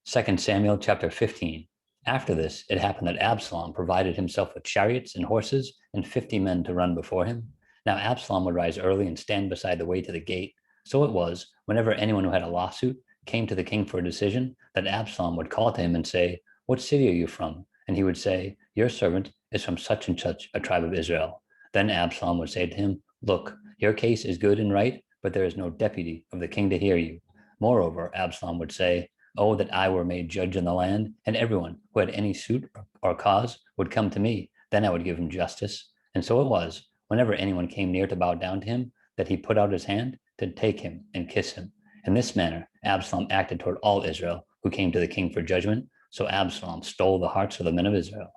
2 Samuel chapter 15. After this, it happened that Absalom provided himself with chariots and horses and 50 men to run before him. Now Absalom would rise early and stand beside the way to the gate. So it was, whenever anyone who had a lawsuit came to the king for a decision, that Absalom would call to him and say, "What city are you from?" And he would say, "Your servant is from such and such a tribe of Israel." Then Absalom would say to him, "Look, your case is good and right, but there is no deputy of the king to hear you." Moreover, Absalom would say, "Oh, that I were made judge in the land, and everyone who had any suit or cause would come to me. Then I would give him justice." And so it was, whenever anyone came near to bow down to him, that he put out his hand to take him and kiss him. In this manner, Absalom acted toward all Israel who came to the king for judgment. So Absalom stole the hearts of the men of Israel.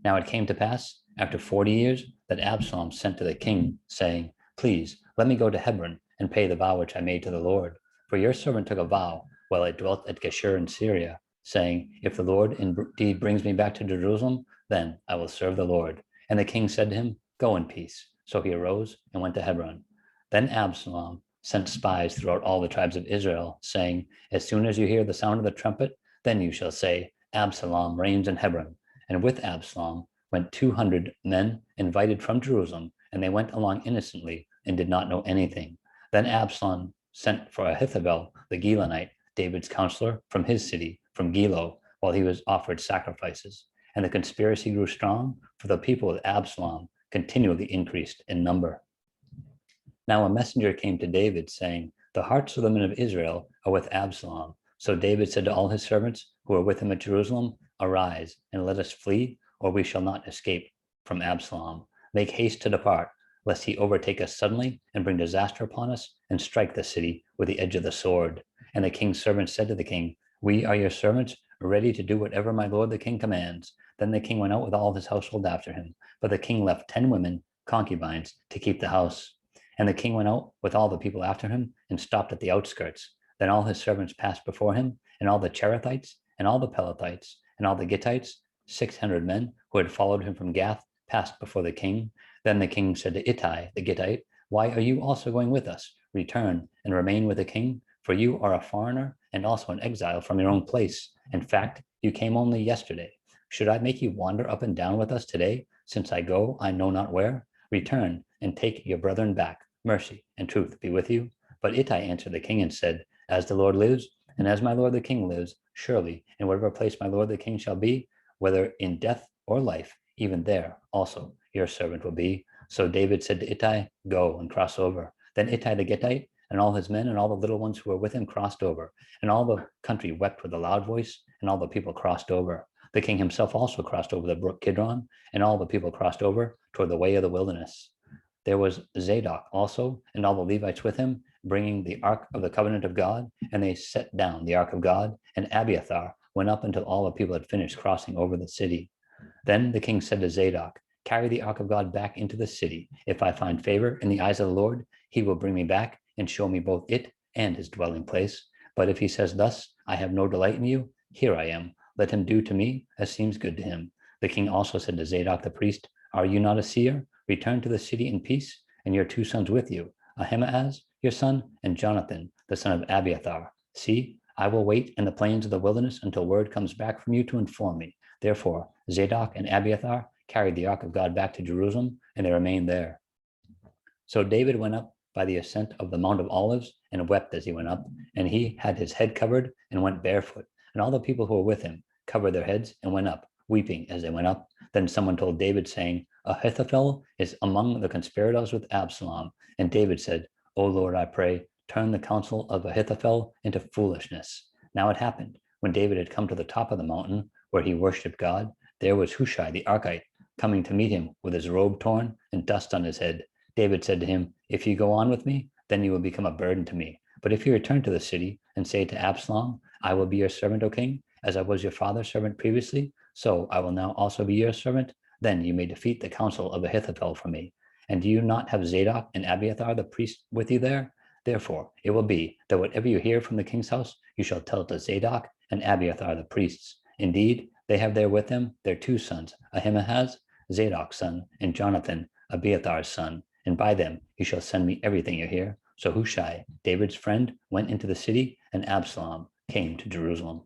Now it came to pass, after 40 years, that Absalom sent to the king, saying, "Please, let me go to Hebron and pay the vow which I made to the Lord. For your servant took a vow while I dwelt at Geshur in Syria, saying, 'If the Lord indeed brings me back to Jerusalem, then I will serve the Lord.' And the king said to him, 'Go in peace.' So he arose and went to Hebron. Then Absalom sent spies throughout all the tribes of Israel, saying, 'As soon as you hear the sound of the trumpet, then you shall say, Absalom reigns in Hebron.' And with Absalom went 200 men invited from Jerusalem, and they went along innocently and did not know anything. Then Absalom sent for Ahithophel the Gilonite, David's counselor, from his city, from Gilo, while he was offered sacrifices. And the conspiracy grew strong, for the people of Absalom continually increased in number. Now a messenger came to David, saying, 'The hearts of the men of Israel are with Absalom.' So David said to all his servants who were with him at Jerusalem, 'Arise, and let us flee, or we shall not escape from Absalom. Make haste to depart, lest he overtake us suddenly and bring disaster upon us and strike the city with the edge of the sword.' And the king's servants said to the king, 'We are your servants, ready to do whatever my lord the king commands.' Then the king went out with all his household after him. But the king left 10 women, concubines, to keep the house. And the king went out with all the people after him and stopped at the outskirts. Then all his servants passed before him, and all the Cherethites, and all the Pelethites, and all the Gittites, 600 men who had followed him from Gath, passed before the king. Then the king said to Ittai the Gittite, 'Why are you also going with us? Return and remain with the king, for you are a foreigner and also an exile from your own place. In fact, you came only yesterday. Should I make you wander up and down with us today, since I go I know not where? Return and take your brethren back. Mercy and truth be with you.' But Ittai answered the king and said, 'As the Lord lives, and as my lord the king lives, surely in whatever place my lord the king shall be, whether in death or life, even there also your servant will be.' So David said to Ittai, 'Go and cross over.' Then Ittai the Gittite and all his men and all the little ones who were with him crossed over. And all the country wept with a loud voice, and all the people crossed over. The king himself also crossed over the brook Kidron, and all the people crossed over toward the way of the wilderness. There was Zadok also, and all the Levites with him, bringing the ark of the covenant of God, and they set down the ark of God, and Abiathar went up until all the people had finished crossing over the city. Then the king said to Zadok, 'Carry the ark of God back into the city. If I find favor in the eyes of the Lord, he will bring me back and show me both it and his dwelling place. But if he says thus, I have no delight in you, here I am. Let him do to me as seems good to him.' The king also said to Zadok the priest, 'Are you not a seer? Return to the city in peace, and your 2 sons with you, Ahimaaz, your son, and Jonathan, the son of Abiathar. See, I will wait in the plains of the wilderness until word comes back from you to inform me.' Therefore, Zadok and Abiathar carried the ark of God back to Jerusalem, and they remained there. So David went up by the ascent of the Mount of Olives and wept as he went up, and he had his head covered and went barefoot. And all the people who were with him covered their heads and went up, weeping as they went up. Then someone told David, saying, 'Ahithophel is among the conspirators with Absalom.' And David said, 'O Lord, I pray, turn the counsel of Ahithophel into foolishness.' Now it happened, when David had come to the top of the mountain, where he worshipped God, there was Hushai the Archite coming to meet him with his robe torn and dust on his head. David said to him, 'If you go on with me, then you will become a burden to me. But if you return to the city and say to Absalom, I will be your servant, O king, as I was your father's servant previously, so I will now also be your servant, then you may defeat the counsel of Ahithophel for me. And do you not have Zadok and Abiathar the priest with you there? Therefore it will be that whatever you hear from the king's house, you shall tell it to Zadok and Abiathar the priests. Indeed, they have there with them their 2 sons, Ahimaaz, Zadok's son, and Jonathan, Abiathar's son. And by them you shall send me everything you hear.' So Hushai, David's friend, went into the city, and Absalom came to Jerusalem.